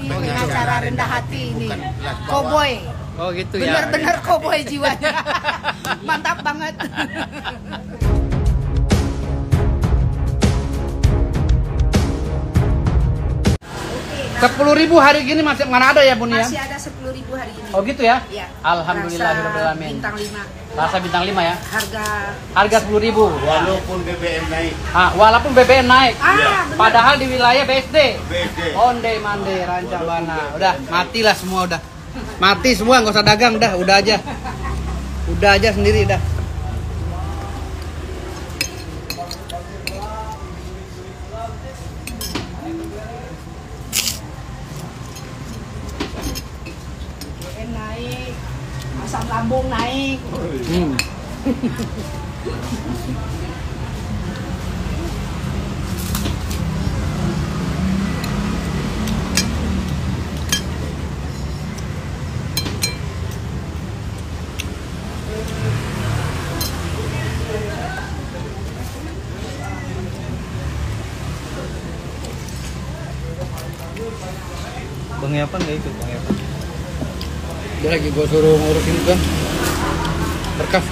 Ini pengacara rendah hati ini. Koboi. Oh gitu ya. Bener-bener koboi jiwanya. Mantap banget. 10.000 hari gini masih mana ada ya Bun ya? Masih ada 10.000 hari ini. Oh gitu ya? Iya. Alhamdulillahirobbilalamin. Bintang 5. Rasa bintang 5 ya? Harga 10.000. Walaupun BBM naik. Walaupun BBM naik. bener. Padahal di wilayah BSD. BSD. Onde mande Rancabana. Udah matilah semua udah. Mati semua nggak usah dagang udah aja. Udah aja sendiri dah. Naik, asam lambung naik. Bang Yapan nggak ikut Bang Yapan? Dia lagi gue suruh ngurusin kan berkas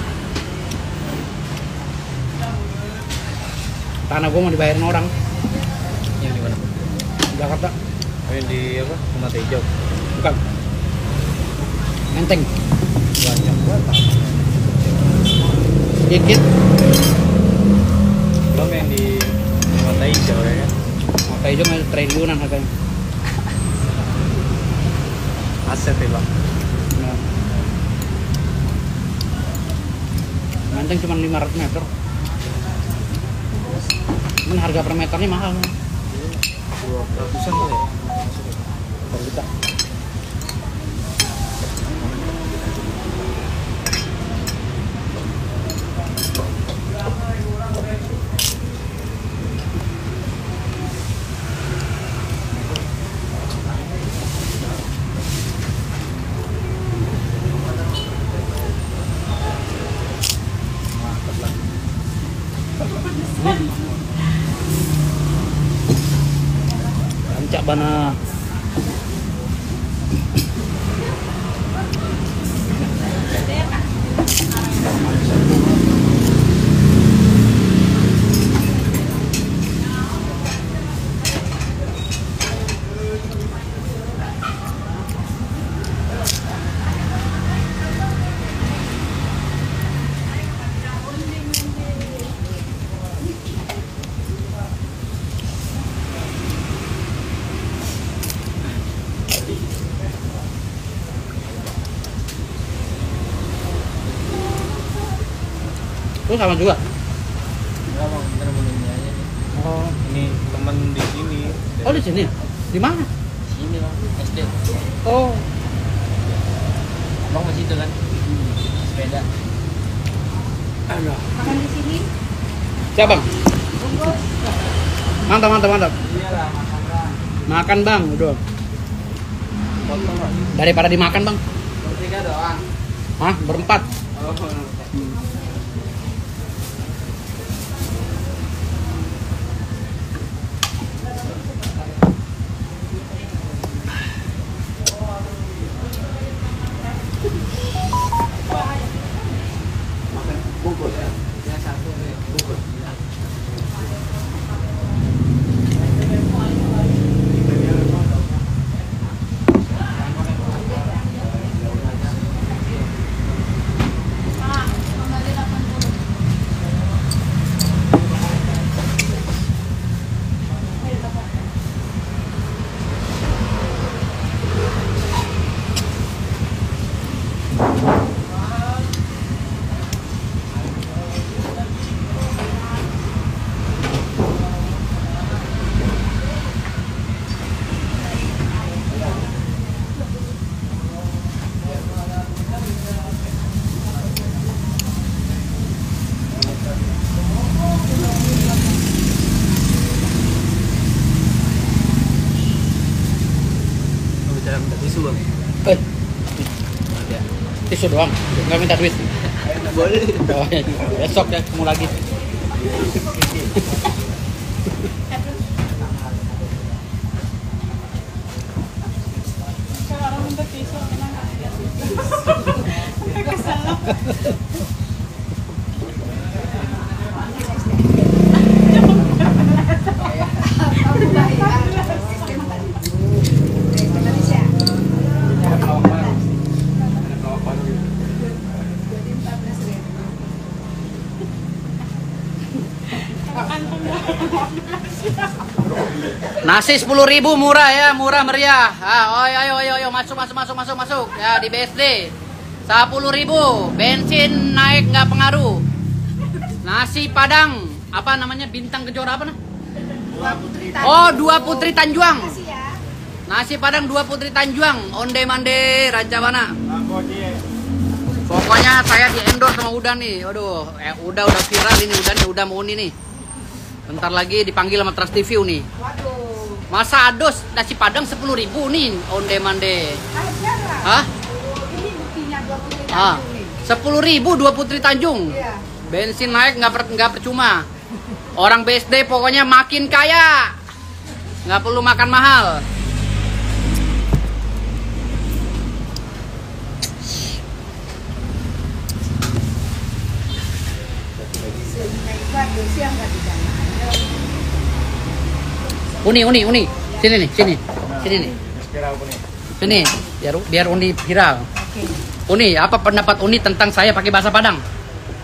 tanah gue mau dibayarin orang. Yang di mana? Jakarta. Oh, yang di apa? Rumah Hijau. Bukan. Menteng. Banyak banget. Dikit. Belum yang di Rumah Hijau ya. Mata hijau masih triliunan harganya. Aset ya Bang. Nah. Menteng cuma 500 meter. Ini harga per meternya mahal. 200-an kali ya? Per juta. Rancak bana. Itu sama juga. Enggak Bang, kita nemeninnya aja nih. Oh, Ini teman di sini. oh di sini. Di mana? Sini Bang, SD. Oh, Abang masih itu kan? Sepeda. ada. Makan di sini. Siapa bang? Bungkus. Mantap, mantap, mantap. Iyalah, makan Bang. Makan bang, udah. Potong Bang. Daripada dimakan bang. Bertiga doang. Hah? Berempat. Oh, Bungkus ya. ya satu nih. Bungkus. Tisu Bang. Tisu doang, nggak minta duit. Boleh. Oh, ya. Besok ya, ketemu lagi. Nasi 10.000 murah ya, murah meriah. Ah, ayo masuk ya di BSD. 10.000, bensin naik nggak pengaruh. Nasi Padang, apa namanya, Bintang Kejora apa nah? Oh, Dua Putri Tanjuang. Nasi Padang Dua Putri Tanjuang, onde mande Rancabana. Pokoknya saya di endorse sama Uda nih. Aduh, udah viral ini udah mau nih. Bentar lagi dipanggil sama Trans TV nih. Masa ados nasi Padang 10.000 nih onde mande. Hah? Ini buktinya 20 Ah, 10.000 Dua Putri Tanjung. Iya. Bensin naik nggak percuma. Orang BSD pokoknya makin kaya. Nggak perlu makan mahal. Uni. Sini nih. Sini, biar Uni viral. Uni, apa pendapat Uni tentang saya pakai bahasa Padang?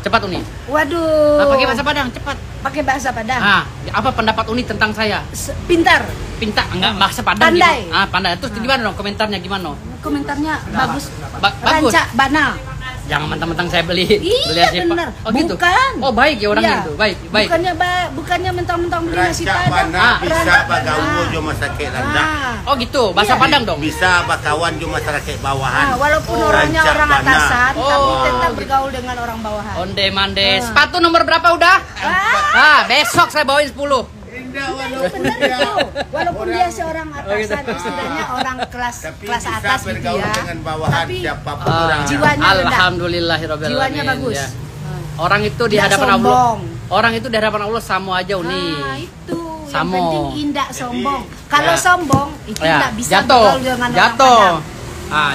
Cepat Uni. Waduh. Pakai bahasa Padang, cepat. Pakai bahasa Padang. Apa pendapat Uni tentang saya? Pintar. Enggak bahasa Padang. Pandai. Gimana? Pandai. Terus gimana dong komentarnya gimana? Komentarnya bagus. Bagus. Rancak Bana. Jangan mentang-mentang saya beli Iya nasi benar. Oh gitu. Bukan. Oh baik ya orangnya itu. Baik. Bukannya mentang-mentang beli nasi Padang. Bisa bagawo jo masakit rendah. Oh gitu, bahasa Iya. Padang dong. Bisa bakawan jo masakit bawahan. Walaupun orangnya Rancak orang Bana. atasan, tapi Oh. tetap bergaul dengan orang bawahan. Onde mande. Sepatu nomor berapa udah? Besok saya bawain 10. Indah Benar itu. Walaupun dia seorang atasan, istilahnya orang kelas atas gitu bergaul ya. dengan bawahan Tapi siapapun orangnya. jiwanya rendah. Alhamdulillahirabbil alamin. Jiwanya bagus. Ya. Orang itu di Nggak hadapan Allah. sombong. Orang itu di hadapan Allah sama aja Uni. Itu yang Samo. penting indah sombong. Kalau Ya. sombong itu Ya, tidak bisa jatuh. bergaul dengan orang Jatuh. Padang.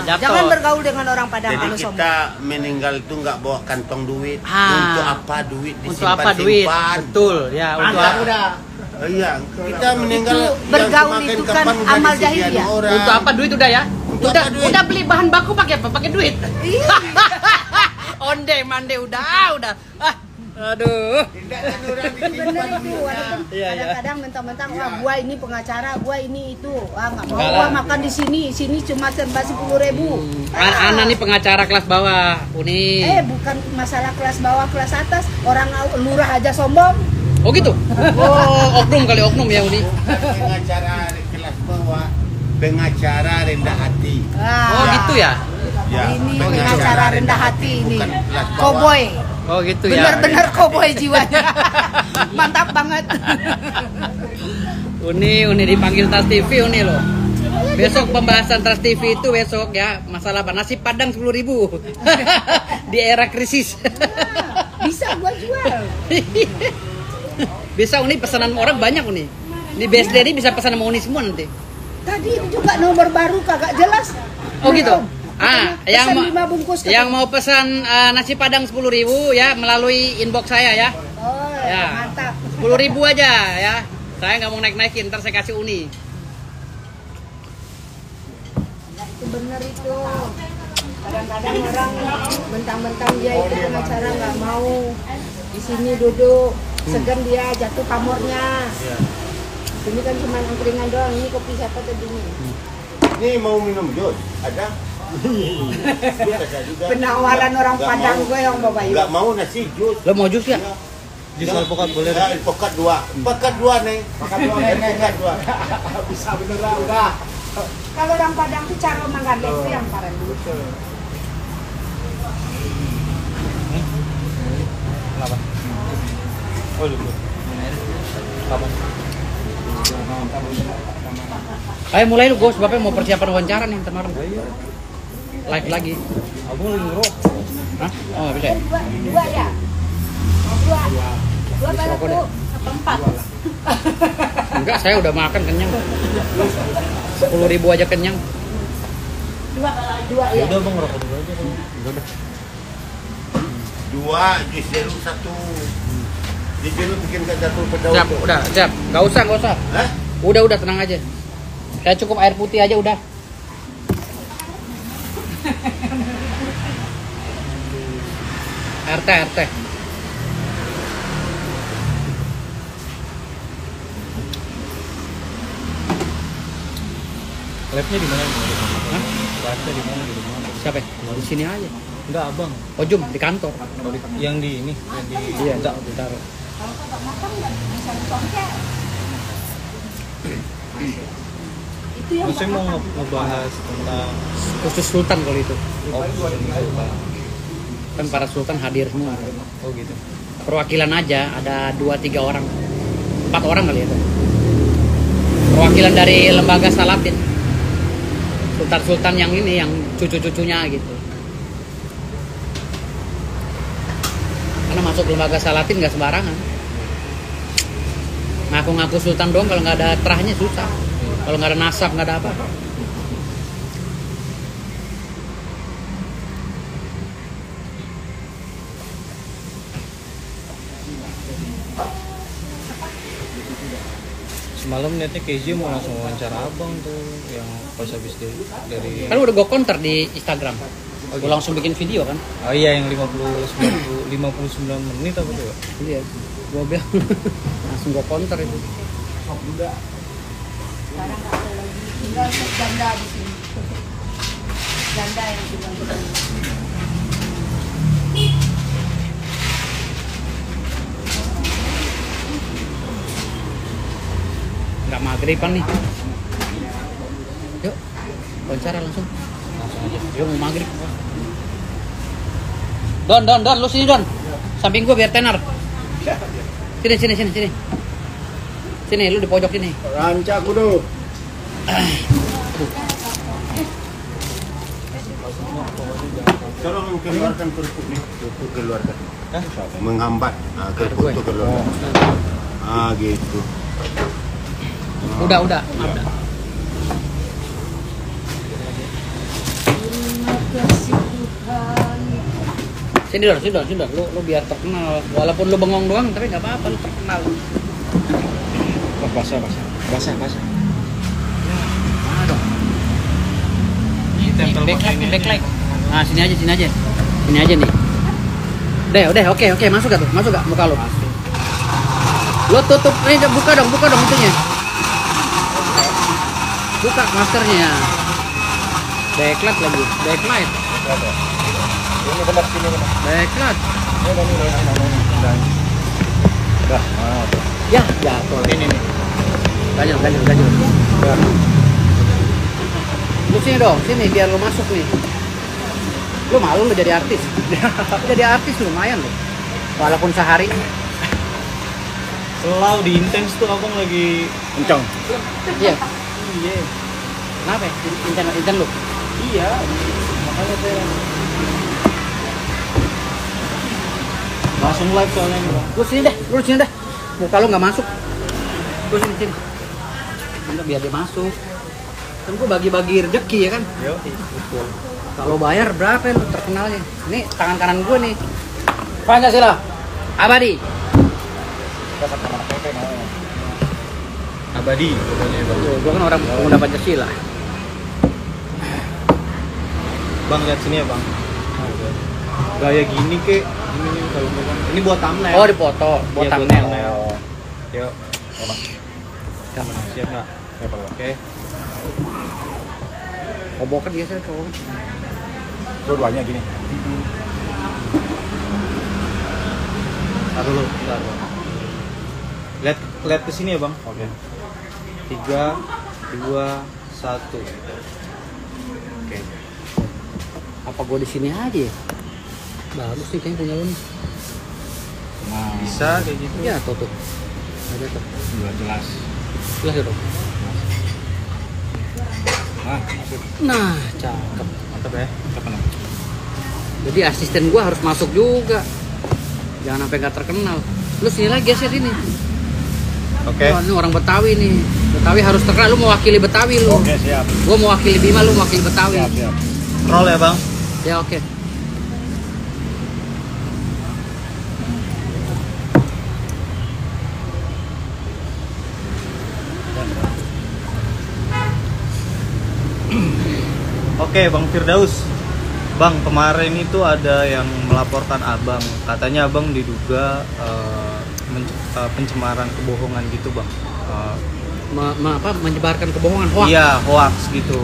Jatuh. Jangan bergaul dengan orang Padang Jadi kalau sombong. kita meninggal itu nggak bawa kantong duit. Ah. Untuk apa duit Untuk apa duit? disimpan-simpan? Betul, ya. Untuk apa? Iya, kita meninggal Itu yang bergaul semakin itu kan kapan udah amal disediain jahiliyah. orang. Untuk apa duit udah ya? Untuk apa duit? Udah beli bahan baku pakai apa? Pakai duit. Iya. Onde mande udah. Aduh. Bener itu, walaupun Iya, iya. kadang-kadang mentang-mentang wah gua ini pengacara, gua ini itu, nggak mau Enggak gua lah. makan di sini cuma serba 10.000. Ana nih pengacara kelas bawah, Uni. Bukan masalah kelas bawah, kelas atas, orang lurah aja sombong. Oh gitu. Oh, oknum kali oknum ya Uni. Pengacara kelas bawah, pengacara rendah hati. Oh gitu ya. Ya, Ini pengacara pengacara rendah hati ini, bukan kelas bawah. koboi, Oh gitu ya. bener-bener koboi jiwanya, mantap banget. Uni dipanggil Trans TV Uni loh. Besok pembahasan Trans TV itu besok ya, masalah apa? Nasi Padang 10.000 di era krisis. Bisa gua jual. Bisa Uni pesanan orang banyak Uni. Di BSD ini bisa pesan sama Uni semua nanti. Tadi itu juga nomor baru kagak jelas. Oh gitu. Pesan 5 bungkus. Yang mau pesan nasi Padang 10.000 ya melalui inbox saya ya. Oh, Ya. mantap. 10.000 aja ya. Saya nggak mau naik-naikin, ntar saya kasih Uni. Itu bener itu. Kadang-kadang orang mentang-mentang dia itu pengacara nggak mau di sini duduk, segan dia jatuh pamornya. Ini kan cuma angkringan doang. Ini kopi siapa tadi ini? Ini mau minum jus? Ada? Penawaran orang Padang gue yang bawa Nggak mau nasi jus. Lo mau jus ya? Jus alpukat boleh? Ya, alpukat 2. Alpukat 2 nih. Alpukat 2. Bisa beneran udah. Kalau orang Padang tuh cara mangga itu yang parah dulu. Kenapa? Oh, gitu. Kamu. Ayo mulai lu Gus, Bapak mau persiapan wawancara nih kemarin. Live lagi. Aku lagi ngerok. Hah? Oh nggak bisa ya? Dua ya? Dua banyak rokok tuh. Apa 4? Enggak, saya udah makan kenyang. 10.000 aja kenyang. Dua Ya ya. udah bang, rokok dulu aja. Udah. 2, jus jeruk 1. Di jeruk bikin ke satu pedaun. Siap, udah, siap. Gak usah. Hah? Udah, tenang aja. Kayak cukup air putih aja udah. RT. Labnya di mana? Hah? Labnya di mana? Di rumah? Siapa? Di sini aja. Enggak abang. Oh, Jum, di kantor. Yang di ini, yang di Iya, ditaruh. Itu yang Saya mau ngebahas tentang Khusus Sultan kalau itu. Sultan. Kan para sultan hadir semua. Oh gitu. Perwakilan aja ada 2-3 orang. 4 orang kali itu. Perwakilan dari lembaga Salatin. Sultan-sultan yang ini, yang cucu-cucunya gitu. Karena masuk lembaga Salatin nggak sembarangan. Ngaku-ngaku sultan doang, kalau nggak ada terahnya susah. Kalau nggak ada nasab, nggak ada apa. Semalam niatnya KJ mau langsung wawancara abang tuh, yang pas habis dari Kan udah gue counter di Instagram. Gue langsung bikin video kan. oh iya yang 59 menit apa tuh ya? Iya. Gue bilang langsung gue counter itu. sekarang nggak ada lagi. Tinggal janda di sini. Janda yang tinggal di sini. Nggak maghriban nih. Yuk, wawancara langsung. Langsung aja. Yuk mau maghrib. Don, lu sini Don. Samping gua biar tenar. Sini. Sini, lu di pojok sini. Rancak kudu. Tolong keluarkan kerupuk nih. Kerupuk keluarkan. Hah? Menghambat. Kerupuk itu keluarkan. Gitu. Udah. Terima kasih Tuhan. Sini Don. Lu biar terkenal. Walaupun lu bengong doang, tapi nggak apa-apa, lu terkenal. Basah. Mana dong? Tempel Backlight. Nah, sini aja. Sini aja nih. Udah, oke. Masuk gak muka lu? Lu tutup, buka dong itunya. Buka maskernya. Backlight lagi. Backlight. Ini benar sini benar. Backlight. Udah. Ya, jatuh. Ini nih. Ganjil. Lu sini dong, biar lu masuk nih. Lu malu lu jadi artis. Jadi artis lumayan lu. Walaupun sehari. Selalu di intens tuh abang lagi kencang. Iya. Iya. Kenapa ya? Inten lu? Iya. Makanya saya langsung live soalnya ini bang. Lu sini dah. Muka lu nggak masuk. Lu sini. Udah biar dia masuk. Kan gua bagi-bagi rezeki ya kan. Yo, betul. Kalau bayar berapa lu terkenalnya? Ini tangan kanan gua nih. Pancasila. Abadi. Abadi pokoknya bang. Gua kan orang pemuda Pancasila. Bang lihat sini ya bang. Gaya gini kek. Ini nih kalau bang. Ini buat thumbnail. Oh, dipoto. Buat Iya, thumbnail. Yuk. Bang. Siap nggak? Siap oke. Kobokan biasa cowok. Dua-duanya gini. Taruh dulu, bentar. Lihat ke sini ya bang. Oke. 3, 2, 1. Oke. Apa gua di sini aja ya? Bagus sih kayaknya punya lu nih. Nah, bisa kayak gitu. Ya, tuh. Ada tuh. Jelas. Jelas ya, dong. Nah, cakep. Mantap ya. Kapan? Jadi asisten gua harus masuk juga. Jangan sampai nggak terkenal. Lu sini lagi geser sini. Oke. Wah, ini orang Betawi nih. Betawi harus terkenal, lu mewakili Betawi lu. Oke, siap. Gua mewakili Bima, lu mewakili Betawi. Siap. Roll ya bang. Ya oke. Oke Bang Firdaus. Bang, kemarin itu ada yang melaporkan abang, katanya abang diduga pencemaran kebohongan gitu bang. Menyebarkan kebohongan, hoax. Iya, hoax gitu.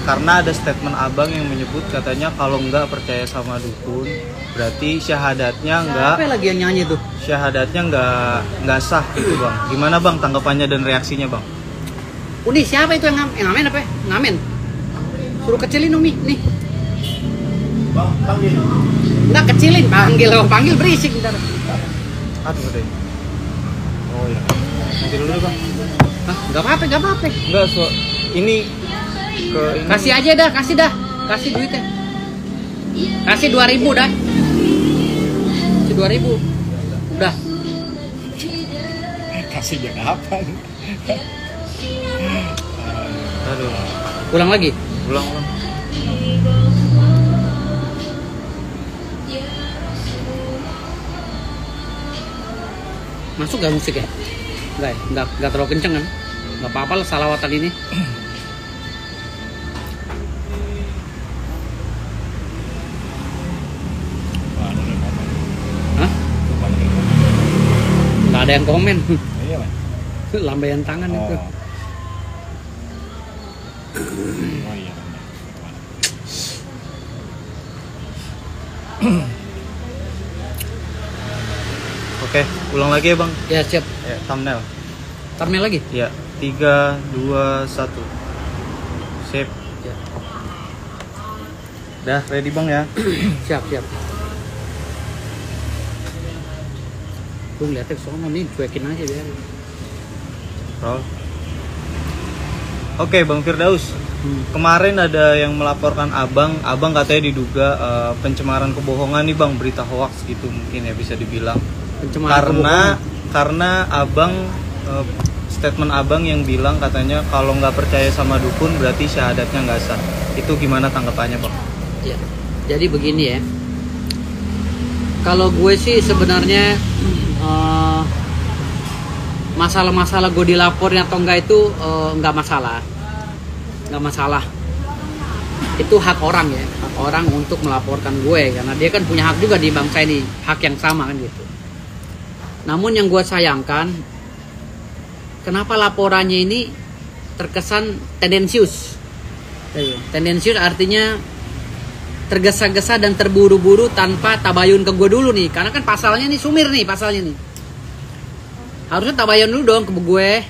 Karena ada statement abang yang menyebut katanya kalau nggak percaya sama dukun, berarti syahadatnya nggak. Siapa lagi yang nyanyi tuh? Syahadatnya nggak sah gitu bang. Gimana bang tanggapannya dan reaksinya bang? Uni siapa itu yang ngamen apa? Ngamen. Suruh kecilin Umi nih. Bang, panggil. Enggak kecilin, panggil berisik ntar. Aduh deh. Oh iya. Nanti dulu deh bang. Hah, enggak apa-apa. Enggak, ini ke ini. Kasih aja dah, kasih duitnya. Kasih 2.000 dah. Kasih 2.000. Udah. Kasih biar apa? Aduh. Ulang lagi. Ulang. Masuk gak musik ya? Enggak terlalu kenceng kan? Enggak apa-apa lah salawatan ini. Hah? Enggak ada yang komen. Iya, Mas. Lambaian tangan itu. Oh iya. Oke, ulang lagi ya bang. Ya siap. Ya, thumbnail. Thumbnail lagi? Ya, 3, 2, 1. Sip. Ya. Dah ready bang ya. Siap. Lu lihatnya soalnya nih cuekin aja biar. Roll. Oke bang Firdaus. Kemarin ada yang melaporkan abang katanya diduga pencemaran kebohongan nih bang, berita hoax gitu mungkin ya bisa dibilang. Karena abang statement abang yang bilang katanya kalau nggak percaya sama dukun berarti syahadatnya nggak sah. Itu gimana tanggapannya bang? Ya, jadi begini ya. Kalau gue sih sebenarnya masalah-masalah gue dilaporin atau enggak itu nggak masalah. Itu hak orang ya, hak orang untuk melaporkan gue karena dia kan punya hak juga di bangsa ini, hak yang sama kan gitu. Namun yang gue sayangkan, kenapa laporannya ini terkesan tendensius. Tendensius artinya tergesa-gesa dan terburu-buru tanpa tabayun ke gue dulu nih, karena kan pasalnya nih sumir nih pasalnya nih. Harusnya tabayun dulu dong ke gue,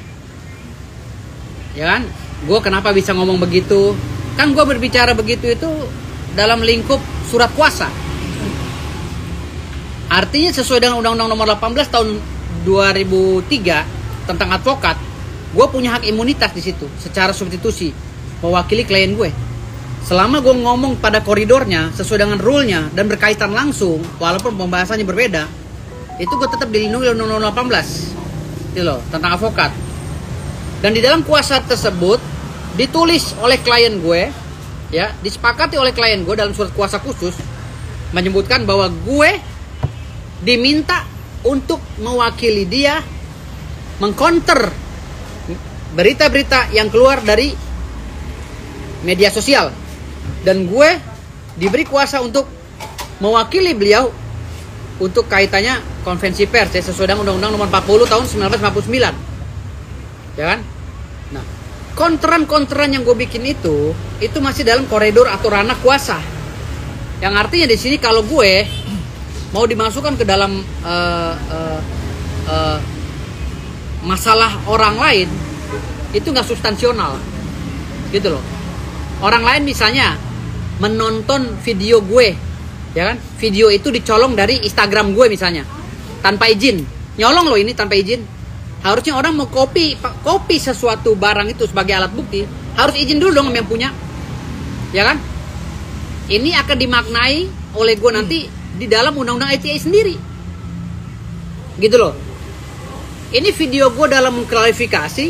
ya kan? Gue kenapa bisa ngomong begitu? Kan gue berbicara begitu itu dalam lingkup surat kuasa. Artinya sesuai dengan Undang-Undang Nomor 18 tahun 2003 tentang advokat, gue punya hak imunitas di situ secara substitusi mewakili klien gue. Selama gue ngomong pada koridornya sesuai dengan rule-nya dan berkaitan langsung, walaupun pembahasannya berbeda, itu gue tetap dilindungi oleh Undang-Undang 18 itu loh, tentang advokat. Dan di dalam kuasa tersebut ditulis oleh klien gue, ya, disepakati oleh klien gue dalam surat kuasa khusus menyebutkan bahwa gue diminta untuk mewakili dia mengcounter berita-berita yang keluar dari media sosial, dan gue diberi kuasa untuk mewakili beliau untuk kaitannya konvensi pers ya, sesuai dengan Undang-Undang Nomor 40 tahun 1959, ya kan? Nah, kontran yang gue bikin itu masih dalam koridor atau ranah kuasa, yang artinya di sini kalau gue mau dimasukkan ke dalam masalah orang lain itu nggak substansional, gitu loh. Orang lain misalnya menonton video gue, ya kan? Video itu dicolong dari Instagram gue misalnya, tanpa izin, nyolong loh ini tanpa izin. Harusnya orang mau copy sesuatu barang itu sebagai alat bukti, harus izin dulu dong yang punya, ya kan? Ini akan dimaknai oleh gue nanti di dalam undang-undang ITE sendiri, gitu loh. Ini video gue dalam mengklarifikasi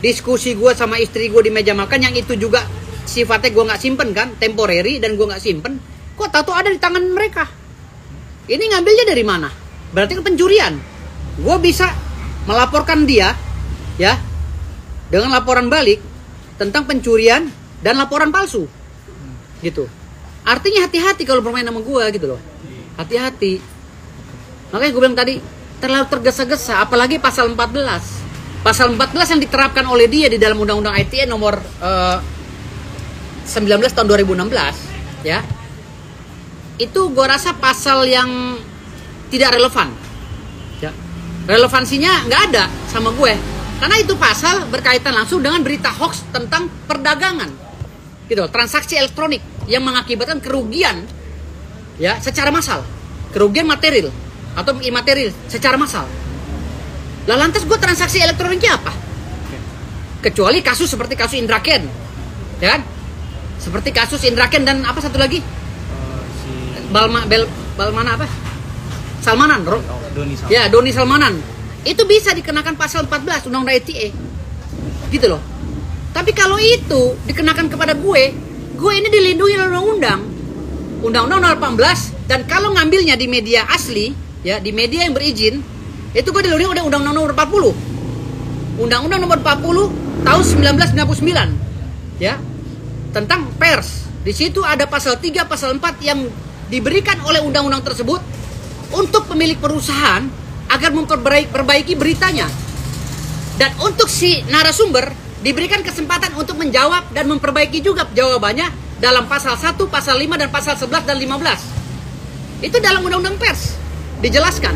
diskusi gue sama istri gue di meja makan yang itu juga sifatnya gue nggak simpen kan, temporary, dan gue nggak simpen, kok tahu ada di tangan mereka. Ini ngambilnya dari mana? Berarti kan pencurian. Gue bisa melaporkan dia ya dengan laporan balik tentang pencurian dan laporan palsu gitu. Artinya hati-hati kalau bermain sama gue gitu loh, hati-hati. Makanya gue bilang tadi terlalu tergesa-gesa, apalagi pasal 14. Pasal 14 yang diterapkan oleh dia di dalam Undang-Undang ITE nomor 19 tahun 2016 ya. Itu gue rasa pasal yang tidak relevan ya. Relevansinya nggak ada sama gue, karena itu pasal berkaitan langsung dengan berita hoax tentang perdagangan gitu, transaksi elektronik yang mengakibatkan kerugian ya secara massal, kerugian material atau imaterial secara massal. Lah lantas gue transaksi elektroniknya apa? Kecuali kasus seperti kasus Indra Ken, ya kan? Seperti kasus Indra Ken dan apa satu lagi? Balmana apa? Salmanan, Doni Salmanan. Ya, Doni Salmanan. Itu bisa dikenakan pasal 14 Undang-Undang ITE. Gitu loh. Tapi kalau itu dikenakan kepada gue ini dilindungi oleh Undang-Undang nomor 18, dan kalau ngambilnya di media asli, ya, di media yang berizin, itu gue dilindungi oleh Undang-Undang nomor 40. Undang-Undang nomor 40 tahun 1999. Ya. Tentang pers. Di situ ada pasal 3, pasal 4 yang diberikan oleh undang-undang tersebut untuk pemilik perusahaan agar memperbaiki beritanya. Dan untuk si narasumber diberikan kesempatan untuk menjawab dan memperbaiki juga jawabannya dalam pasal 1, pasal 5, dan pasal 11 dan 15. Itu dalam undang-undang pers dijelaskan.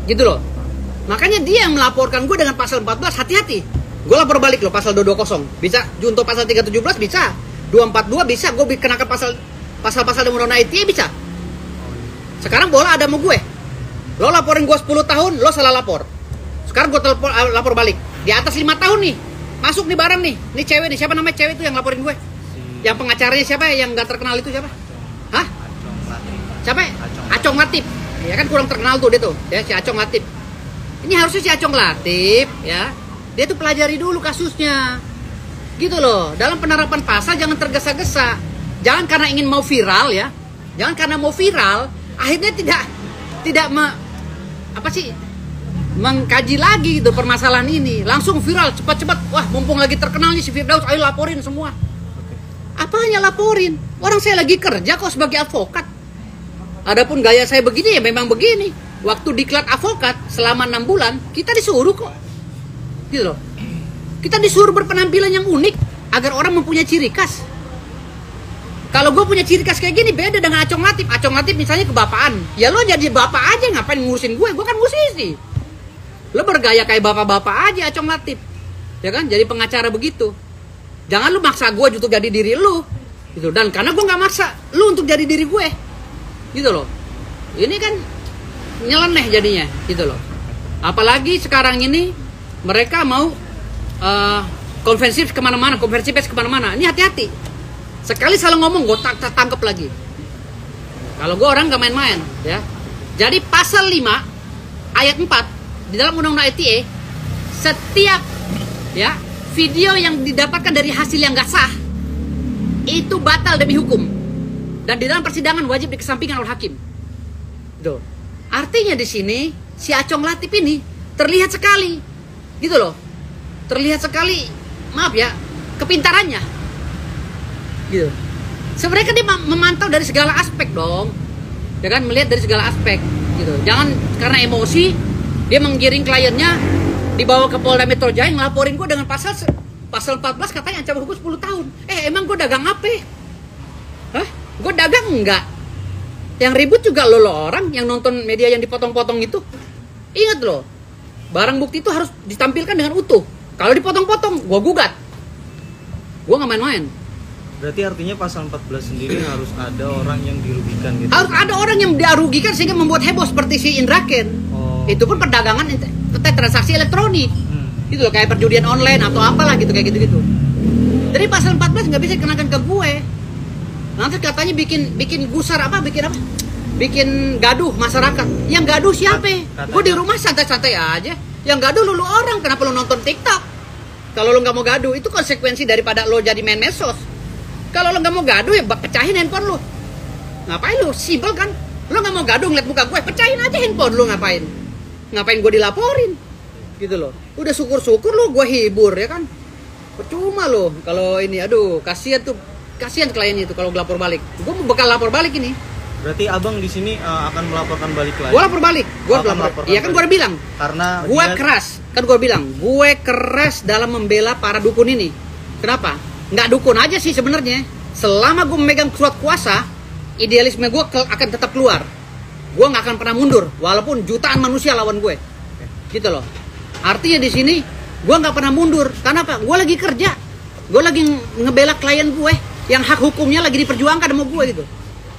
Gitu loh. Makanya dia yang melaporkan gue dengan pasal 14, hati-hati. Gue lapor balik loh pasal 220. Bisa junto pasal 317 bisa. 242 bisa, gue kenakan pasal-pasal di undang-undang ITE bisa. Sekarang bola ada sama gue. Lo laporin gue 10 tahun, lo salah lapor. Sekarang gue lapor balik. Di atas 5 tahun nih, masuk nih barang nih. Ini cewek nih, siapa namanya cewek itu yang laporin gue? Yang pengacaranya siapa, yang gak terkenal itu siapa? Hah? Siapa? Acong Latif. Ya kan kurang terkenal tuh dia tuh, ya, si Acong Latif. Ini harusnya si Acong Latif, ya. Dia tuh pelajari dulu kasusnya. Gitu loh. Dalam penerapan pasal jangan tergesa-gesa. Jangan karena ingin mau viral ya. Jangan karena mau viral akhirnya tidak mengkaji lagi gitu permasalahan ini. Langsung viral cepat-cepat. Wah, mumpung lagi terkenal nih si Firdaus, ayo laporin semua. Apanya laporin? Orang saya lagi kerja kok sebagai advokat. Adapun gaya saya begini ya memang begini. Waktu diklat advokat selama 6 bulan kita disuruh kok. Gitu loh. Kita disuruh berpenampilan yang unik agar orang mempunyai ciri khas. Kalau gue punya ciri khas kayak gini beda dengan Acong Latif. Acong Latif misalnya kebapaan. Ya lo jadi bapak aja, ngapain ngurusin gue? Gue kan musisi. Lo bergaya kayak bapak-bapak aja Acong Latif. Ya kan? Jadi pengacara begitu. Jangan lu maksa gue untuk jadi diri lu. Gitu. Dan karena gue gak maksa lu untuk jadi diri gue. Gitu loh. Ini kan nyeleneh jadinya. Gitu loh. Apalagi sekarang ini mereka mau konvensi kemana-mana, konversi pers kemana-mana. Ini hati-hati. Sekali salah ngomong, gue tangkap lagi. Kalau gue orang gak main-main, ya. Jadi pasal 5 ayat 4 di dalam Undang-Undang ITE, setiap ya video yang didapatkan dari hasil yang gak sah itu batal demi hukum, dan di dalam persidangan wajib dikesampingkan oleh hakim. Gitu. Artinya di sini si Acong Latif ini terlihat sekali, gitu loh. Terlihat sekali, maaf ya, kepintarannya. Gitu. Sebenarnya kan dia memantau dari segala aspek dong. Ya kan, melihat dari segala aspek gitu. Jangan karena emosi dia menggiring kliennya dibawa ke Polda Metro Jaya ngelaporin gue dengan pasal 14 katanya ancaman hukum 10 tahun. Emang gue dagang apa? Hah? Gue dagang enggak? Yang ribut juga lo orang yang nonton media yang dipotong-potong itu. Ingat loh, barang bukti itu harus ditampilkan dengan utuh. Kalau dipotong-potong, gue gugat. Gue gak main-main. Berarti artinya pasal 14 sendiri harus ada orang yang dirugikan gitu? Harus ada orang yang dirugikan sehingga membuat heboh seperti si Indra Ken. Itu pun perdagangan transaksi elektronik. Gitu loh, kayak perjudian online atau apalah gitu, kayak gitu-gitu. Jadi pasal 14 gak bisa dikenakan ke gue. Nanti katanya bikin gusar apa, bikin gaduh masyarakat. Yang gaduh siapa? Gue di rumah santai-santai aja. Yang gaduh lu orang, kenapa lu nonton TikTok? kalau lo nggak mau gaduh, itu konsekuensi daripada lo jadi main medsos. Kalau lo nggak mau gaduh ya pecahin handphone lo. Ngapain lo? Simpel kan? Lo nggak mau gaduh ngeliat muka gue, pecahin aja handphone lo, ngapain? Ngapain gue dilaporin? Gitu loh. Udah syukur-syukur lo gue hibur ya kan? Percuma lo kalau ini, aduh kasihan kliennya itu kalau lapor balik. Gue bakal lapor balik ini. Berarti abang di sini akan melaporkan balik lagi. Gue lapor balik. Iya kan gue udah bilang. Karena gue keras. Kan gue bilang, gue keras dalam membela para dukun ini. Kenapa? Nggak dukun aja sih sebenarnya. Selama gue memegang surat kuasa, idealisme gue akan tetap keluar. Gue nggak akan pernah mundur, walaupun jutaan manusia lawan gue. Gitu loh. Artinya di sini gue nggak pernah mundur. Karena apa? Gue lagi kerja. Gue lagi ngebela klien gue yang hak hukumnya lagi diperjuangkan sama gue gitu.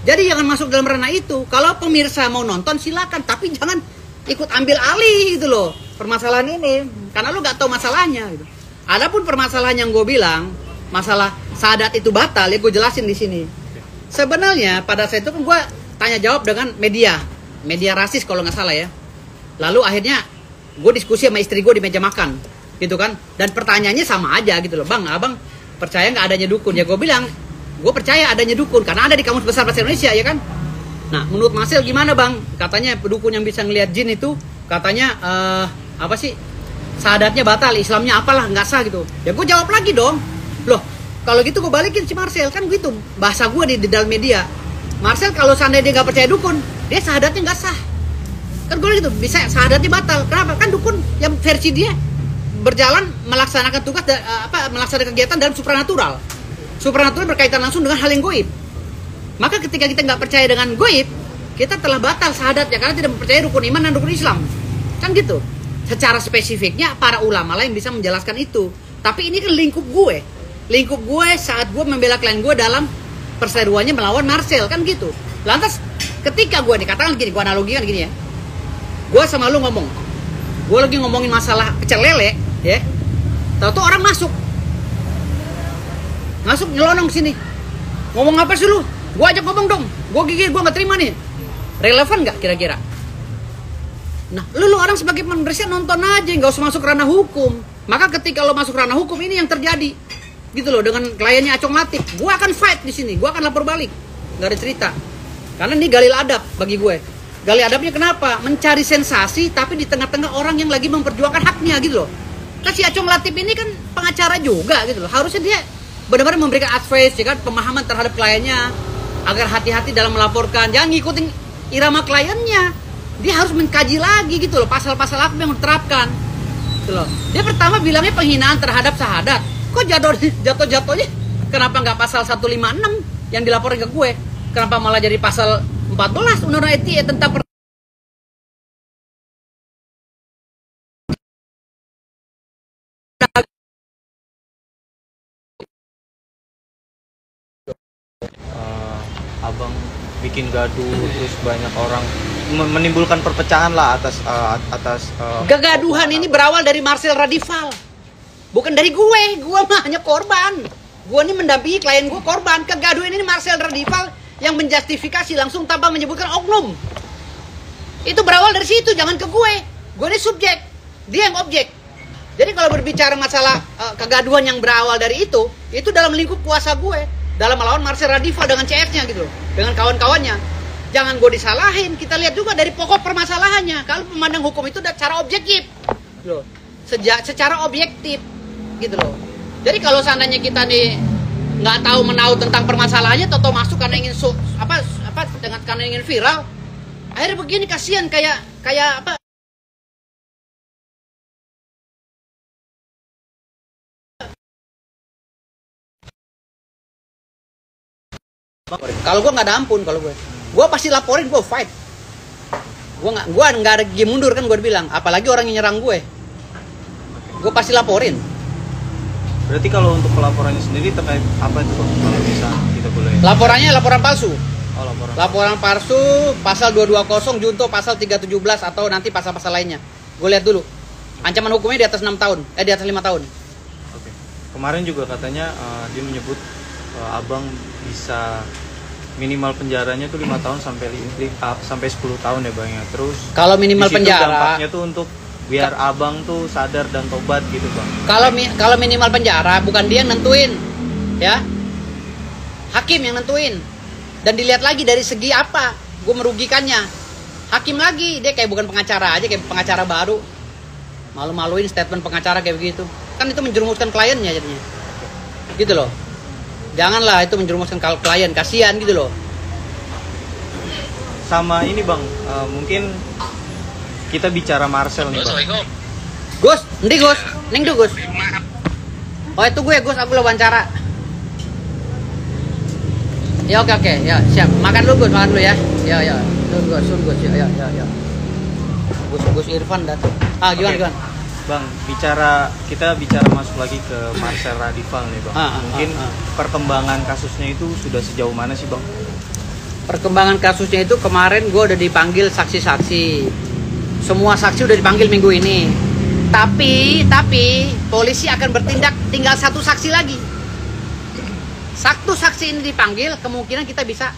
Jadi jangan masuk dalam ranah itu. Kalau pemirsa mau nonton silakan, tapi jangan ikut ambil alih gitu loh permasalahan ini, karena lo nggak tahu masalahnya gitu. Adapun permasalahan yang gue bilang masalah syahadat itu batal ya, gue jelasin di sini. Sebenarnya pada saat itu kan gue tanya jawab dengan media rasis kalau nggak salah ya. Lalu akhirnya gue diskusi sama istri gue di meja makan gitu kan, dan pertanyaannya sama aja gitu loh. Bang, abang percaya nggak adanya dukun? Ya gue bilang gue percaya adanya dukun karena ada di Kamus Besar Bahasa Indonesia ya kan. Nah menurut Marcel gimana bang? Katanya dukun yang bisa ngelihat jin itu katanya apa sih, syahadatnya batal, Islamnya apalah nggak sah gitu. Ya gue jawab lagi dong, loh kalau gitu gue balikin si Marcel kan gitu bahasa gue di dalam media. Marcel kalau seandainya dia nggak percaya dukun, dia syahadatnya nggak sah kan. Gue gitu bisa syahadatnya batal. Kenapa? Kan dukun yang versi dia berjalan melaksanakan tugas melaksanakan kegiatan dalam supranatural berkaitan langsung dengan hal yang goib. Maka ketika kita nggak percaya dengan goib, kita telah batal syahadatnya karena tidak mempercayai rukun iman dan rukun Islam. Kan gitu. Secara spesifiknya para ulama lain bisa menjelaskan itu. Tapi ini kan lingkup gue saat gue membela klien gue dalam perseteruannya melawan Marcel kan gitu. Lantas ketika gue nih katakan gini, gue analogikan gini ya. Gue sama lu ngomong, gue lagi ngomongin masalah pecel lele ya. Tahu-tahu orang masuk nyelonong sini. Ngomong apa sih lu? Gue ajak ngomong dong. Gue gigit, gue nggak terima nih. Relevan nggak kira-kira? Nah, lu orang sebagai pemerintah nonton aja, nggak usah masuk ranah hukum. Maka ketika lo masuk ranah hukum ini yang terjadi, gitu loh dengan kliennya Acong Latif. Gue akan fight di sini, gue akan lapor balik, nggak ada cerita. Karena ini galil adab bagi gue. Galil adabnya kenapa? Mencari sensasi, tapi di tengah-tengah orang yang lagi memperjuangkan haknya gitu loh. Kan si Acong Latif ini kan pengacara juga gitu loh. Harusnya dia benar-benar memberikan advice, ya kan, pemahaman terhadap kliennya agar hati-hati dalam melaporkan. Jangan ngikutin irama kliennya. Dia harus mengkaji lagi gitu loh, pasal-pasal apa yang diterapkan gitu loh. Dia pertama bilangnya penghinaan terhadap syahadat. Kok jatuh-jatuhnya kenapa nggak pasal 156 yang dilaporin ke gue? Kenapa malah jadi pasal 14 Undang-Undang ITE tentang abang bikin gaduh terus banyak orang menimbulkan perpecahan lah atas kegaduhan ini berawal dari Marcel Radival, bukan dari gue mah hanya korban. Gue ini mendampingi klien gue korban. Kegaduhan ini Marcel Radival yang menjustifikasi langsung tanpa menyebutkan oknum. Itu berawal dari situ, jangan ke gue ini subjek, dia yang objek. Jadi kalau berbicara masalah kegaduhan yang berawal dari itu dalam lingkup kuasa gue dalam melawan Marcel Radival dengan CS-nya gitu loh, dengan kawan-kawannya. Jangan gue disalahin, kita lihat juga dari pokok permasalahannya. Kalau memandang hukum itu secara objektif loh, secara objektif gitu loh. Jadi kalau seandainya kita nih nggak tahu menahu tentang permasalahannya, atau masuk karena ingin karena ingin viral, akhirnya begini, kasihan kayak apa. Kalau gue nggak ada ampun, kalau gue pasti laporin, gue fight. Gue nggak ada game mundur kan, gue bilang. Apalagi orang yang nyerang gue pasti laporin. Berarti kalau untuk pelaporannya sendiri terkait apa itu bang? Kalau bisa kita boleh. Laporannya laporan palsu. Oh, laporan palsu, pasal 220 junto pasal 317 atau nanti pasal-pasal lainnya. Gue lihat dulu. Ancaman hukumnya di atas 6 tahun, di atas 5 tahun. Oke. Kemarin juga katanya dia menyebut abang bisa minimal penjaranya tuh 5 tahun sampai 10 tahun ya bang ya. Terus kalau minimal penjara dampaknya tuh untuk biar abang tuh sadar dan tobat gitu bang. Kalau minimal penjara bukan dia yang nentuin, ya, hakim yang nentuin. Dan dilihat lagi dari segi apa gue merugikannya. Hakim lagi, dia kayak bukan pengacara aja, kayak pengacara baru, malu-maluin statement pengacara kayak begitu. Kan itu menjerumuskan kliennya jadinya, gitu loh. Janganlah itu menjerumuskan klien, kasihan gitu loh. Sama ini bang, mungkin kita bicara Marcel nih bang. Gus, nanti Gus, neng tuh Gus. Oh itu gue Gus, aku wawancara. Ya oke, ya siap. Makan dulu Gus, makan dulu ya. Ya, sun Gus, ya. Gus Irfan datang. Gimana? Bang, kita bicara masuk lagi ke Marcel Radival nih bang. Mungkin perkembangan kasusnya itu sudah sejauh mana sih bang? Perkembangan kasusnya itu kemarin gue udah dipanggil saksi-saksi. Semua saksi udah dipanggil minggu ini. Tapi polisi akan bertindak, tinggal satu saksi lagi. Satu saksi ini dipanggil, kemungkinan kita bisa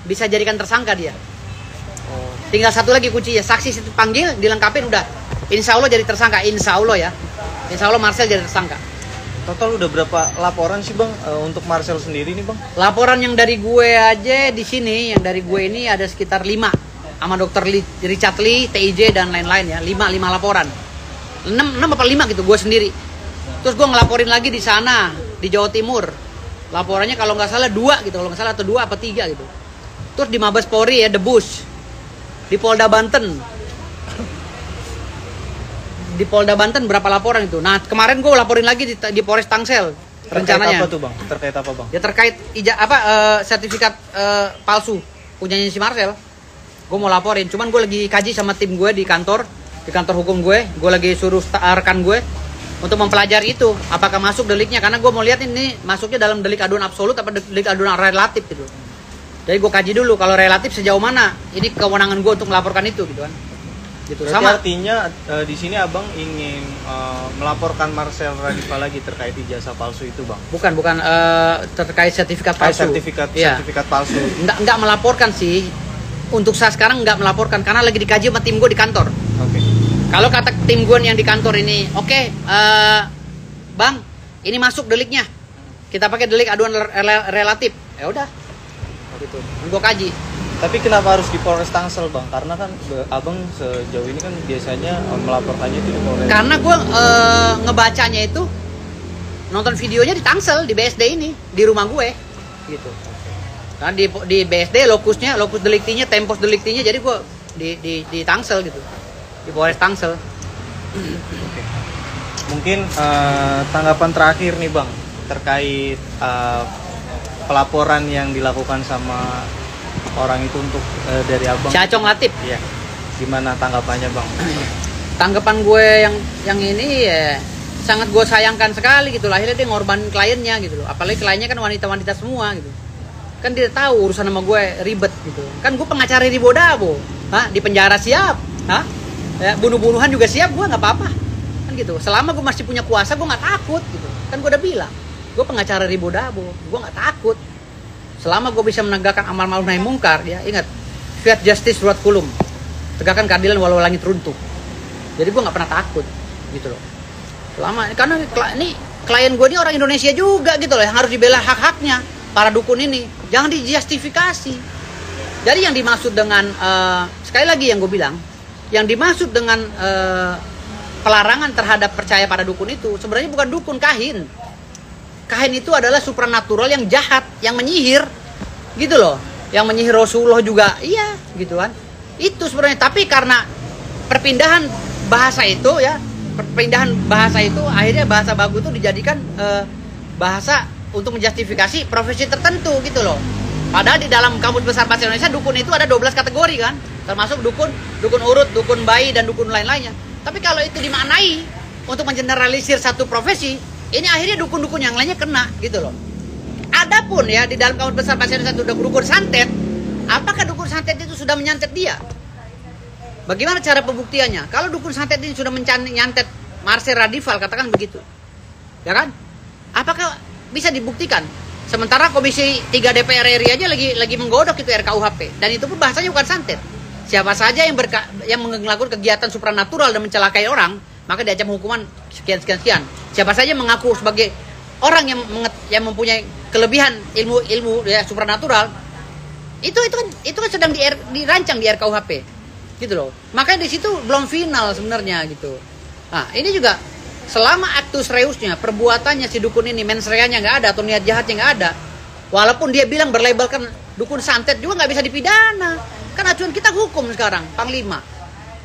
bisa jadikan tersangka dia. Tinggal satu lagi kuncinya, saksi itu panggil, dilengkapin udah. Insya Allah jadi tersangka, insya Allah ya. Insya Allah Marcel jadi tersangka. Total udah berapa laporan sih bang untuk Marcel sendiri nih bang? Laporan yang dari gue aja di sini, yang dari gue ini ada sekitar 5 sama dokter Richard Lee, TIJ dan lain-lain ya. 5 laporan. 6 apa 5 gitu gue sendiri. Terus gue ngelaporin lagi di sana di Jawa Timur. Laporannya kalau nggak salah 2 gitu, kalau nggak salah atau 2 apa 3 gitu. Terus di Mabes Polri ya, Debus. Di Polda Banten. Di Polda Banten berapa laporan itu? Nah, kemarin gue laporin lagi di Polres Tangsel rencananya. Terkait apa tuh bang? Terkait apa bang? Ya terkait sertifikat palsu punyanya si Marcel. Gue mau laporin, cuman gue lagi kaji sama tim gue di kantor hukum gue. Gue lagi suruh rekan gue untuk mempelajari itu, apakah masuk deliknya, karena gue mau lihat ini masuknya dalam delik aduan absolut apa delik aduan relatif gitu. Jadi gue kaji dulu kalau relatif sejauh mana ini kewenangan gue untuk melaporkan itu gitu kan. Gitu. Berarti Sama artinya di sini abang ingin melaporkan Marcel Radival lagi terkait ijazah palsu itu bang? Bukan terkait sertifikat palsu. Sertifikat palsu. Enggak melaporkan sih. Untuk saat sekarang enggak melaporkan karena lagi dikaji sama tim gue di kantor. Oke. Kalau kata tim gue yang di kantor ini, bang, ini masuk deliknya. Kita pakai delik aduan relatif. Ya udah. Gitu. Gue kaji. Tapi kenapa harus di Polres Tangsel bang? Karena kan abang sejauh ini kan biasanya melaporkannya itu di Polres. Karena gue ngebacanya itu nonton videonya di Tangsel, di BSD ini, di rumah gue, gitu. Karena di BSD lokus deliktinya, tempos deliktinya, jadi gue di Tangsel gitu, di Polres Tangsel. Oke. Mungkin tanggapan terakhir nih bang terkait pelaporan yang dilakukan sama orang itu untuk dari abang. Syacong Latif. Iya. Gimana tanggapannya bang? Tanggapan gue yang ini ya sangat gue sayangkan sekali gitu. Akhirnya dia ngorbanin kliennya gitu loh. Apalagi kliennya kan wanita-wanita semua gitu. Kan dia tahu urusan sama gue ribet gitu. Kan gue pengacara di Bodabo. Di penjara siap. Ya, bunuh-bunuhan juga siap, gue nggak apa-apa. Kan gitu. Selama gue masih punya kuasa, gue nggak takut gitu. Kan gue udah bilang, gue pengacara di Bodabo, gue nggak takut. Selama gue bisa menegakkan amal ma'ruf nahi mungkar, ya ingat, fiat justice ruat kulum, tegakkan keadilan walau langit runtuh. Jadi gue nggak pernah takut, gitu loh. Selama karena ini klien gue ini orang Indonesia juga gitu loh, yang harus dibela hak-haknya para dukun ini, jangan dijustifikasi. Jadi yang dimaksud dengan sekali lagi yang gue bilang, yang dimaksud dengan pelarangan terhadap percaya pada dukun itu sebenarnya bukan dukun, kahin. Kahin itu adalah supranatural yang jahat, yang menyihir, gitu loh. Yang menyihir Rasulullah juga, iya, gitu kan. Itu sebenarnya, tapi karena perpindahan bahasa itu ya, akhirnya bahasa baku itu dijadikan bahasa untuk menjustifikasi profesi tertentu, gitu loh. Padahal di dalam Kamus Besar Bahasa Indonesia dukun itu ada 12 kategori kan, termasuk dukun urut, dukun bayi dan dukun lain-lainnya. Tapi kalau itu dimaknai untuk mengeneralisir satu profesi, ini akhirnya dukun-dukun yang lainnya kena gitu loh. Adapun ya di dalam Kamus Besar Bahasa Indonesia itu dukun santet, apakah dukun santet itu sudah menyantet dia? Bagaimana cara pembuktiannya? Kalau dukun santet ini sudah menyantet Marcel Radival, katakan begitu, ya kan? Apakah bisa dibuktikan? Sementara Komisi 3 DPR RI aja lagi menggodok itu RKUHP, dan itu pun bahasanya bukan santet. siapa saja yang melakukan kegiatan supranatural dan mencelakai orang, maka diancam hukuman sekian. Siapa saja mengaku sebagai orang yang mempunyai kelebihan ilmu ya supranatural, itu kan sedang dirancang di RKUHP, gitu loh. Makanya di situ belum final sebenarnya gitu. Nah, ini juga selama actus reusnya, perbuatannya si dukun ini, mens reanya nggak ada atau niat jahatnya nggak ada, walaupun dia bilang berlabelkan dukun santet juga nggak bisa dipidana. Kan acuan kita hukum sekarang, Panglima,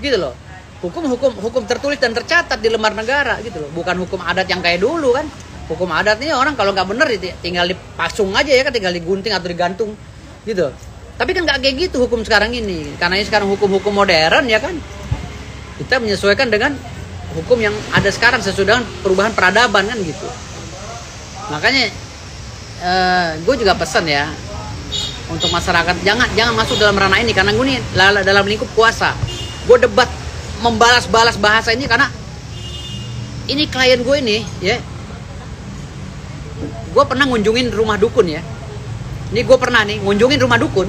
gitu loh. Hukum tertulis dan tercatat di lembar negara, gitu loh. Bukan hukum adat yang kayak dulu kan. Hukum adat ini orang kalau nggak bener tinggal dipasung aja ya kan, tinggal digunting atau digantung, gitu. Tapi kan nggak kayak gitu hukum sekarang ini, karena ini sekarang hukum modern ya kan. Kita menyesuaikan dengan hukum yang ada sekarang sesuai dengan perubahan peradaban kan gitu. Makanya gue juga pesan ya untuk masyarakat jangan masuk dalam ranah ini, karena gue nih dalam lingkup kuasa. Gue debat membalas-balas bahasa ini karena ini klien gue ini ya. Gue pernah ngunjungin rumah dukun ya. Ini gue pernah nih ngunjungin rumah dukun.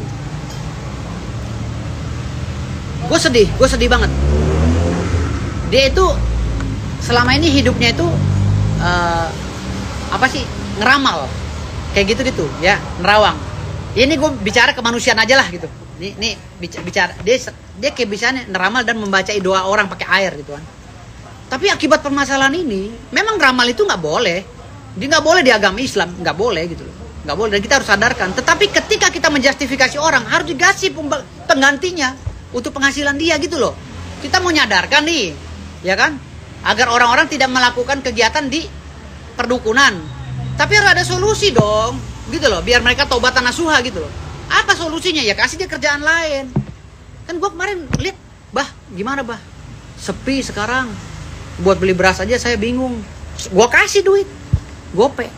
Gue sedih banget. Dia itu selama ini hidupnya itu ngeramal kayak gitu ya, nerawang. Ini gue bicara kemanusiaan aja lah gitu. Ini bicara dia kayak bisanya neramal dan membaca doa orang pakai air gitu kan. Tapi akibat permasalahan ini, memang ramal itu nggak boleh. Dia nggak boleh di agama Islam, nggak boleh gitu loh. Nggak boleh, dan kita harus sadarkan. Tetapi ketika kita menjustifikasi orang, harus dikasih penggantinya untuk penghasilan dia gitu loh. Kita mau nyadarkan nih, ya kan? Agar orang-orang tidak melakukan kegiatan di perdukunan. Tapi harus ada solusi dong, gitu loh. Biar mereka taubatan nasuha gitu loh. Apa solusinya? Ya kasih dia kerjaan lain. Kan gue kemarin lihat, gimana sepi sekarang. Buat beli beras aja saya bingung. Gue kasih duit, gope.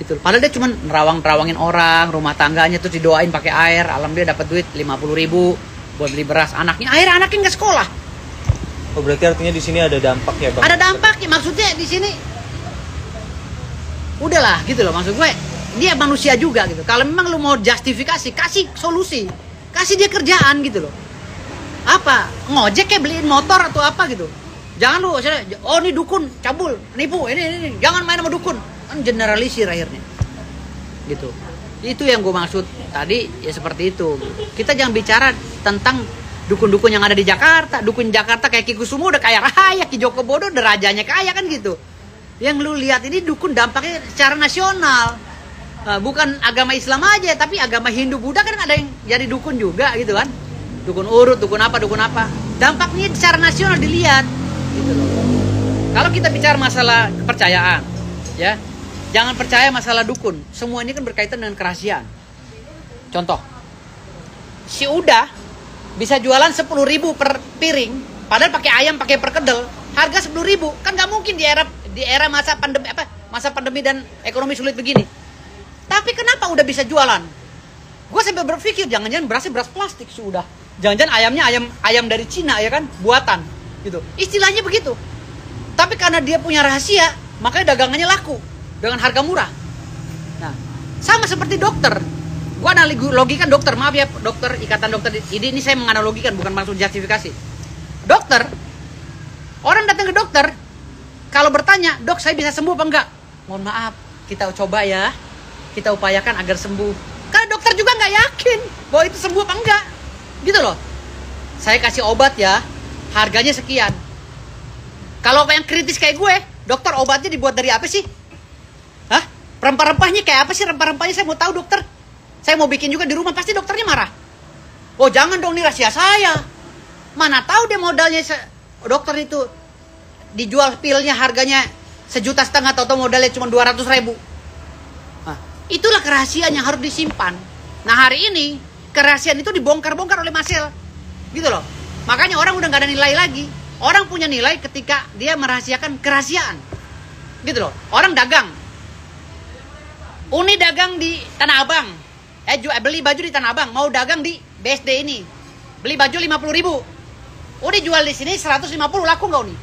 Gitu. Padahal dia cuma nerawangin orang, rumah tangganya terus didoain pakai air. Alhamdulillah dapat duit 50.000 buat beli beras anaknya. Akhirnya anaknya nggak sekolah. Oh, berarti artinya di sini ada dampak ya, Bang? Ada dampaknya, maksudnya di sini udahlah gitu loh, maksud gue dia manusia juga gitu. Kalau memang lu mau justifikasi, kasih solusi, kasih dia kerjaan gitu loh. Apa ngojek kayak beliin motor atau apa gitu. Jangan lu ini dukun cabul nipu ini jangan main sama dukun, kan generalisir akhirnya gitu. Itu yang gue maksud tadi ya, seperti itu. Kita jangan bicara tentang dukun-dukun yang ada di Jakarta. Dukun Jakarta kayak Ki Kusumo udah kaya raya, Ki Joko Bodo udah rajanya kaya kan gitu. Yang lu lihat ini dukun dampaknya secara nasional. Bukan agama Islam aja, tapi agama Hindu Buddha kan ada yang jadi dukun juga gitu kan. Dukun urut, dukun apa. Dampaknya secara nasional dilihat gitu loh. Kalau kita bicara masalah kepercayaan, ya, jangan percaya masalah dukun. Semua ini kan berkaitan dengan kerahasiaan. Contoh, si Uda bisa jualan 10.000 per piring, padahal pakai ayam, pakai perkedel, harga 10.000. Kan nggak mungkin di era masa pandemi dan ekonomi sulit begini. Tapi kenapa udah bisa jualan? Gue sampai berpikir jangan-jangan berasnya beras plastik sudah. Jangan-jangan ayamnya ayam dari Cina ya kan, buatan gitu. Istilahnya begitu. Tapi karena dia punya rahasia, makanya dagangannya laku dengan harga murah. Nah, sama seperti dokter. Gue analogikan dokter, maaf ya dokter, ikatan dokter. Ini saya menganalogikan, bukan maksud justifikasi. Dokter, orang datang ke dokter, kalau bertanya, dok saya bisa sembuh apa enggak? Mohon maaf, kita coba ya, kita upayakan agar sembuh. Karena dokter juga nggak yakin bahwa itu sembuh apa enggak, gitu loh. Saya kasih obat ya, harganya sekian. Kalau yang kritis kayak gue, dokter obatnya dibuat dari apa sih? Hah? Rempah-rempahnya kayak apa sih? Rempah-rempahnya saya mau tahu dokter. Saya mau bikin juga di rumah, pasti dokternya marah. Oh jangan dong, ini rahasia saya. Mana tahu dia modalnya dokter itu dijual pilnya harganya 1,5 juta atau modalnya cuma 200.000. Nah, itulah kerahasiaan yang harus disimpan. Nah hari ini kerahasiaan itu dibongkar-bongkar oleh Marcel, gitu loh. Makanya orang udah nggak ada nilai lagi. Orang punya nilai ketika dia merahasiakan kerahasiaan, gitu loh. Orang dagang, Uni dagang di Tanah Abang. Beli baju di Tanah Abang, mau dagang di BSD ini, beli baju 50.000. Udah jual di sini 150, laku nggak Uni?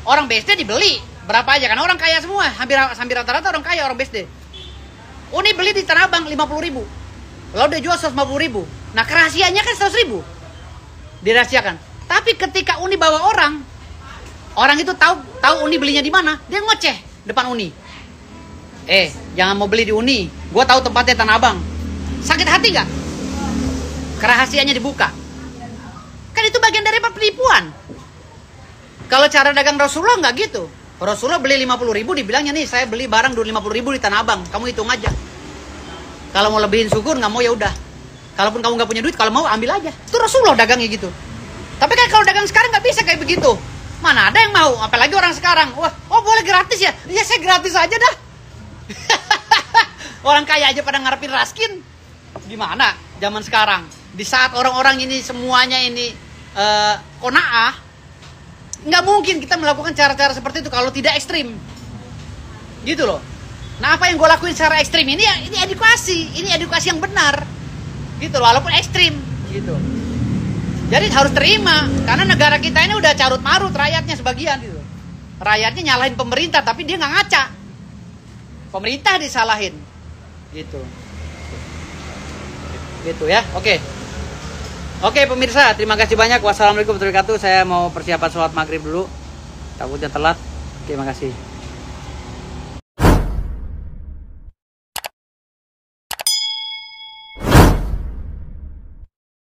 Orang BSD dibeli berapa aja, karena orang kaya semua, hampir rata-rata orang kaya orang BSD. Uni beli di Tanah Abang 50.000, lalu dia jual 150.000. Nah kerahasianya kan 100.000. dirahasiakan. Tapi ketika Uni bawa orang itu tahu Uni belinya di mana, dia ngoceh depan Uni. Jangan mau beli di Uni, gue tahu tempatnya Tanah Abang. Sakit hati nggak? Kerahasiaannya dibuka. Kan itu bagian dari penipuan. Kalau cara dagang Rasulullah nggak gitu. Rasulullah beli 50.000, dibilangnya nih saya beli barang 50.000 di Tanah Abang, kamu hitung aja. Kalau mau lebihin syukur, nggak mau ya udah. Kalaupun kamu nggak punya duit, kalau mau ambil aja. Itu Rasulullah dagangnya gitu. Tapi kan kalau dagang sekarang nggak bisa kayak begitu. Mana ada yang mau? Apalagi orang sekarang. Wah, boleh gratis ya? Ya saya gratis aja dah. Orang kaya aja pada ngarepin raskin. Gimana zaman sekarang? Di saat orang-orang ini semuanya ini qanaah, nggak mungkin kita melakukan cara-cara seperti itu kalau tidak ekstrim. Gitu loh. Nah, apa yang gue lakuin secara ekstrim ini ya ini edukasi yang benar. Gitu loh, walaupun ekstrim gitu. Jadi harus terima karena negara kita ini udah carut marut rakyatnya sebagian gitu. Rakyatnya nyalahin pemerintah tapi dia nggak ngaca. Pemerintah disalahin. Gitu ya. Oke pemirsa, terima kasih banyak. Wassalamualaikum warahmatullahi wabarakatuh. Saya mau persiapan sholat maghrib dulu, takutnya telat. Terima kasih.